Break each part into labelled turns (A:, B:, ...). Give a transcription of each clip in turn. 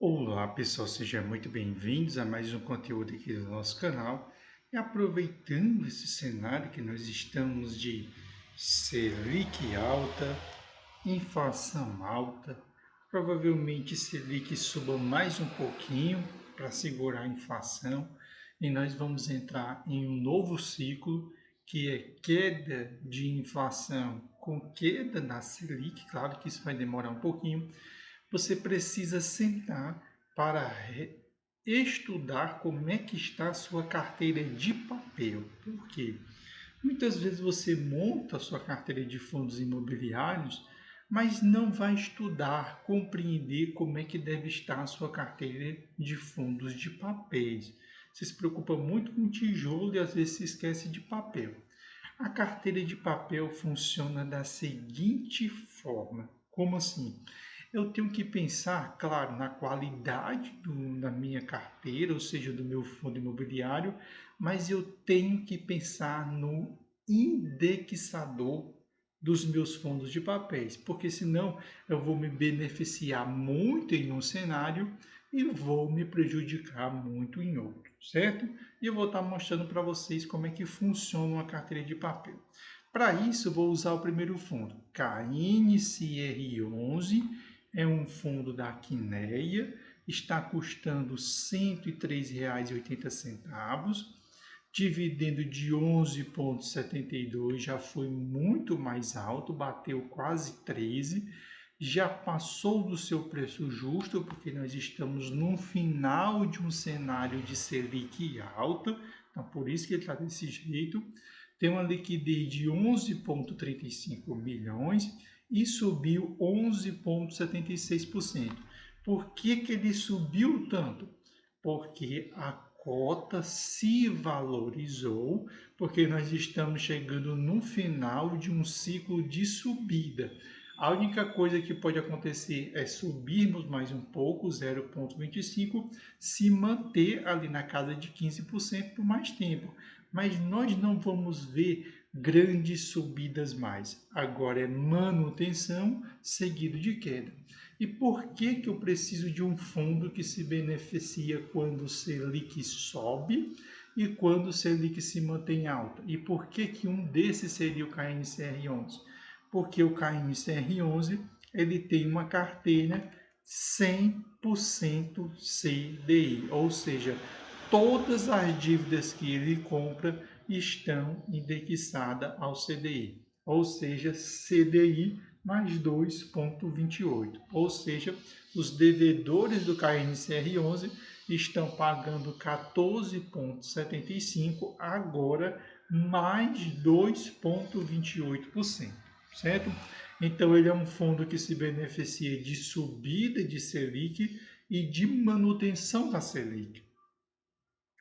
A: Olá pessoal, sejam muito bem-vindos a mais um conteúdo aqui do nosso canal. E aproveitando esse cenário que nós estamos de Selic alta, inflação alta, provavelmente Selic suba mais um pouquinho para segurar a inflação e nós vamos entrar em um novo ciclo que é queda de inflação com queda da Selic. Claro que isso vai demorar um pouquinho. Você precisa sentar para estudar como é que está a sua carteira de papel. Por quê? Muitas vezes você monta a sua carteira de fundos imobiliários, mas não vai estudar, compreender como é que deve estar a sua carteira de fundos de papéis. Você se preocupa muito com tijolo e às vezes se esquece de papel. A carteira de papel funciona da seguinte forma: como assim? Eu tenho que pensar, claro, na qualidade da minha carteira, ou seja, do meu fundo imobiliário, mas eu tenho que pensar no indexador dos meus fundos de papéis, porque senão eu vou me beneficiar muito em um cenário e vou me prejudicar muito em outro, certo? E eu vou estar mostrando para vocês como é que funciona uma carteira de papel. Para isso, eu vou usar o primeiro fundo, KNCR11, é um fundo da Quineia, está custando R$ 103,80. Dividendo de 11,72 já foi muito mais alto, bateu quase 13, já passou do seu preço justo, porque nós estamos no final de um cenário de Selic alta, então por isso que ele está desse jeito. Tem uma liquidez de 11,35 milhões e subiu 11,76%. Por que ele subiu tanto? Porque a cota se valorizou, porque nós estamos chegando no final de um ciclo de subida. A única coisa que pode acontecer é subirmos mais um pouco, 0,25, se manter ali na casa de 15% por mais tempo. Mas nós não vamos ver grandes subidas mais. Agora é manutenção seguido de queda. E por que eu preciso de um fundo que se beneficia quando o Selic sobe e quando o Selic se mantém alta? E por que um desses seria o KNCR11? Porque o KNCR11 ele tem uma carteira 100% CDI, ou seja, todas as dívidas que ele compra estão indexadas ao CDI, ou seja, CDI mais 2,28. Ou seja, os devedores do KNCR11 estão pagando 14,75, agora mais 2,28%, certo? Então, ele é um fundo que se beneficia de subida de Selic e de manutenção da Selic.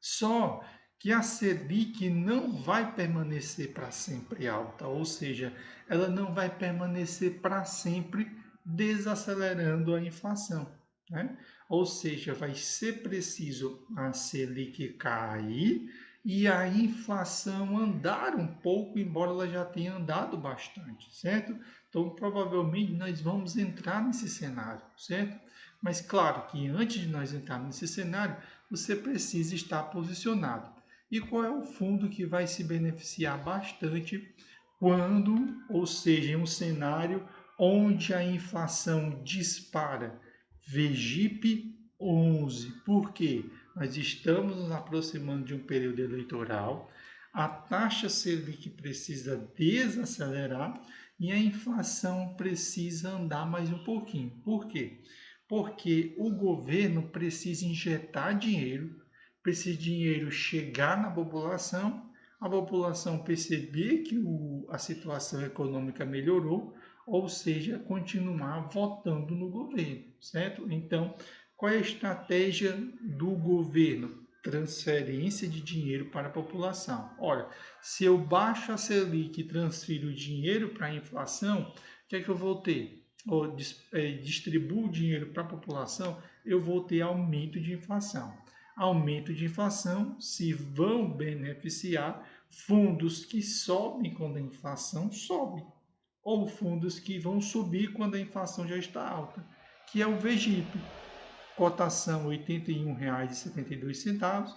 A: Só que a Selic não vai permanecer para sempre alta, ou seja, ela não vai permanecer para sempre desacelerando a inflação, né? Ou seja, vai ser preciso a Selic cair e a inflação andar um pouco, embora ela já tenha andado bastante, certo? Então, provavelmente nós vamos entrar nesse cenário, certo? Mas claro que antes de nós entrarmos nesse cenário, você precisa estar posicionado. E qual é o fundo que vai se beneficiar bastante quando, ou seja, em um cenário onde a inflação dispara? VGIP 11. Por quê? Nós estamos nos aproximando de um período eleitoral, a taxa Selic precisa desacelerar e a inflação precisa andar mais um pouquinho. Por quê? Porque o governo precisa injetar dinheiro, precisa de dinheiro chegar na população, a população perceber que a situação econômica melhorou, ou seja, continuar votando no governo, certo? Então, qual é a estratégia do governo? Transferência de dinheiro para a população. Ora, se eu baixo a Selic e transfiro o dinheiro para a inflação, o que é que eu vou ter? Ou distribuo o dinheiro para a população, eu vou ter aumento de inflação. Aumento de inflação se vão beneficiar fundos que sobem quando a inflação sobe, ou fundos que vão subir quando a inflação já está alta, que é o VGIP. cotação R$ 81,72,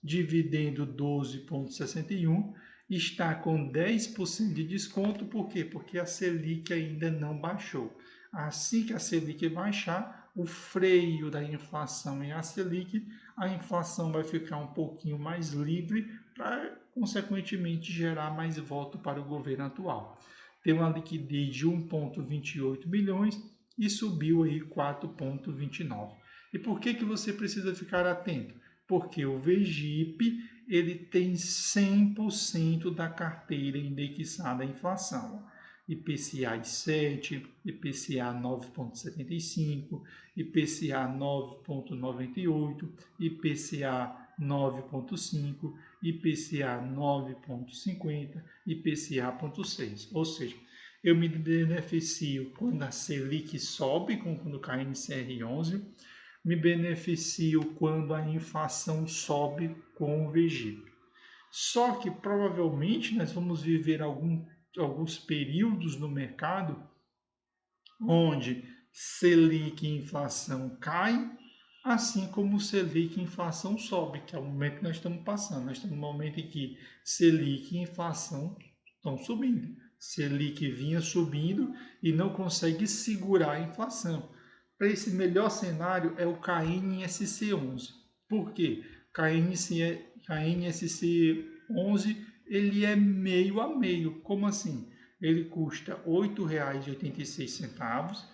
A: dividendo 12,61, está com 10% de desconto. Por quê? Porque a Selic ainda não baixou. Assim que a Selic baixar, o freio da inflação é a Selic, a inflação vai ficar um pouquinho mais livre para, consequentemente, gerar mais voto para o governo atual. Tem uma liquidez de 1,28 bilhões e subiu aí 4,29. E por que você precisa ficar atento? Porque o VGIP ele tem 100% da carteira indexada à inflação. IPCA 7, IPCA 9,75, IPCA 9,98, IPCA 9,5, IPCA 9,50, IPCA,6. Ou seja, eu me beneficio quando a Selic sobe, quando cai em CR11, me beneficio quando a inflação sobe com o VGIP. Só que provavelmente nós vamos viver alguns períodos no mercado onde Selic e inflação cai, assim como Selic e inflação sobe, que é o momento que nós estamos passando. Nós estamos no momento em que Selic e inflação estão subindo. Selic vinha subindo e não consegue segurar a inflação. Para esse melhor cenário é o KNSC11. Por quê? KNSC11 ele é meio a meio. Como assim? Ele custa R$ 8,86,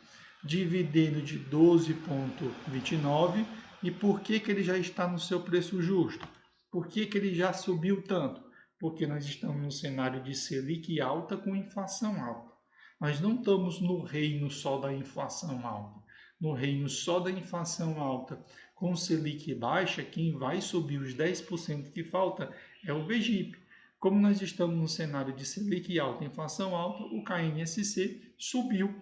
A: dividendo de 12,29. E por que ele já está no seu preço justo? Por que ele já subiu tanto? Porque nós estamos no cenário de Selic alta com inflação alta. Nós não estamos no reino só da inflação alta. No reino só da inflação alta com Selic baixa, quem vai subir os 10% que falta é o VGIP. Como nós estamos no cenário de Selic alta, inflação alta, o KNSC subiu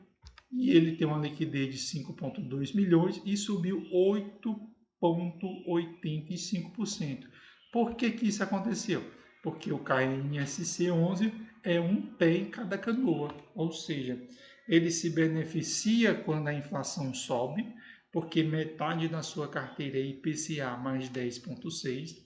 A: e ele tem uma liquidez de 5,2 milhões e subiu 8,85%. Por que isso aconteceu? Porque o KNSC 11 é um pé em cada canoa, ou seja, ele se beneficia quando a inflação sobe, porque metade da sua carteira é IPCA mais 10,6.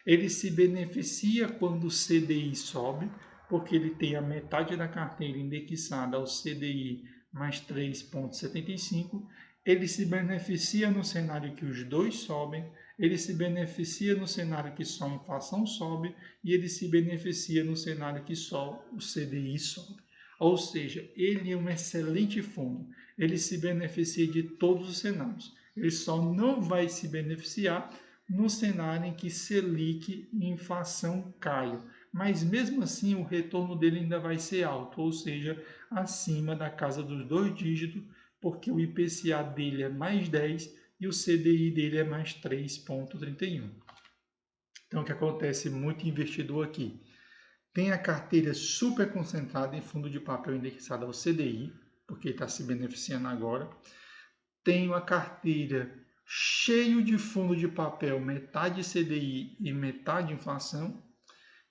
A: Ele se beneficia quando o CDI sobe, porque ele tem a metade da carteira indexada ao CDI mais 3,75. Ele se beneficia no cenário que os dois sobem, ele se beneficia no cenário que só a inflação sobe e ele se beneficia no cenário que só o CDI sobe. Ou seja, ele é um excelente fundo, ele se beneficia de todos os cenários. Ele só não vai se beneficiar no cenário em que Selic e inflação caiam. Mas mesmo assim o retorno dele ainda vai ser alto, ou seja, acima da casa dos 2 dígitos, porque o IPCA dele é mais 10 e o CDI dele é mais 3,31. Então o que acontece muito investidor aqui? Tem a carteira super concentrada em fundo de papel indexado ao CDI, porque está se beneficiando agora. Tem uma carteira cheio de fundo de papel, metade CDI e metade inflação,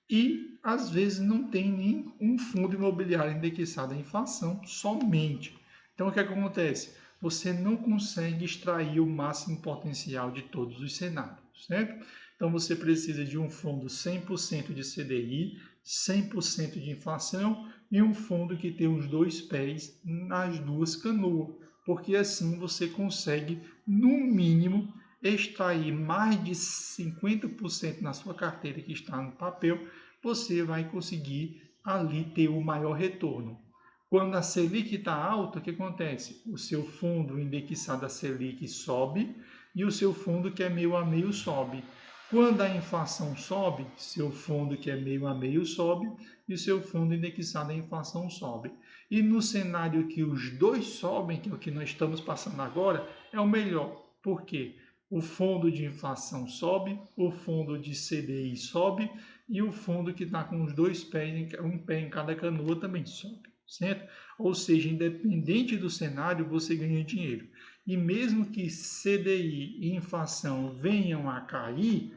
A: e às vezes não tem nem um fundo imobiliário indexado à inflação somente. Então o que acontece? Você não consegue extrair o máximo potencial de todos os cenários, certo? Então você precisa de um fundo 100% de CDI, 100% de inflação e um fundo que tem os dois pés nas duas canoas, porque assim você consegue, no mínimo, extrair mais de 50% na sua carteira que está no papel, você vai conseguir ali ter o maior retorno. Quando a Selic está alta, o que acontece? O seu fundo indexado a Selic sobe e o seu fundo que é meio a meio sobe. Quando a inflação sobe, seu fundo que é meio a meio sobe e o seu fundo indexado à inflação sobe. E no cenário que os dois sobem, que é o que nós estamos passando agora, é o melhor. Por quê? O fundo de inflação sobe, o fundo de CDI sobe e o fundo que está com os dois pés, um pé em cada canoa, também sobe, certo? Ou seja, independente do cenário, você ganha dinheiro. E mesmo que CDI e inflação venham a cair,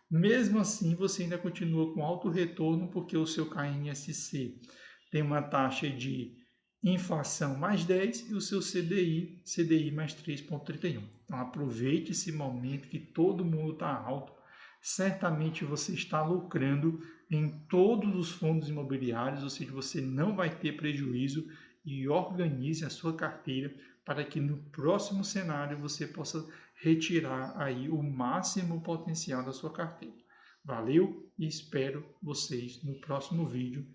A: mesmo assim você ainda continua com alto retorno, porque o seu KNSC tem uma taxa de inflação mais 10 e o seu CDI mais 3,31. Então aproveite esse momento que todo mundo está alto. Certamente você está lucrando em todos os fundos imobiliários, ou seja, você não vai ter prejuízo, e organize a sua carteira para que no próximo cenário você possa retirar aí o máximo potencial da sua carteira. Valeu e espero vocês no próximo vídeo.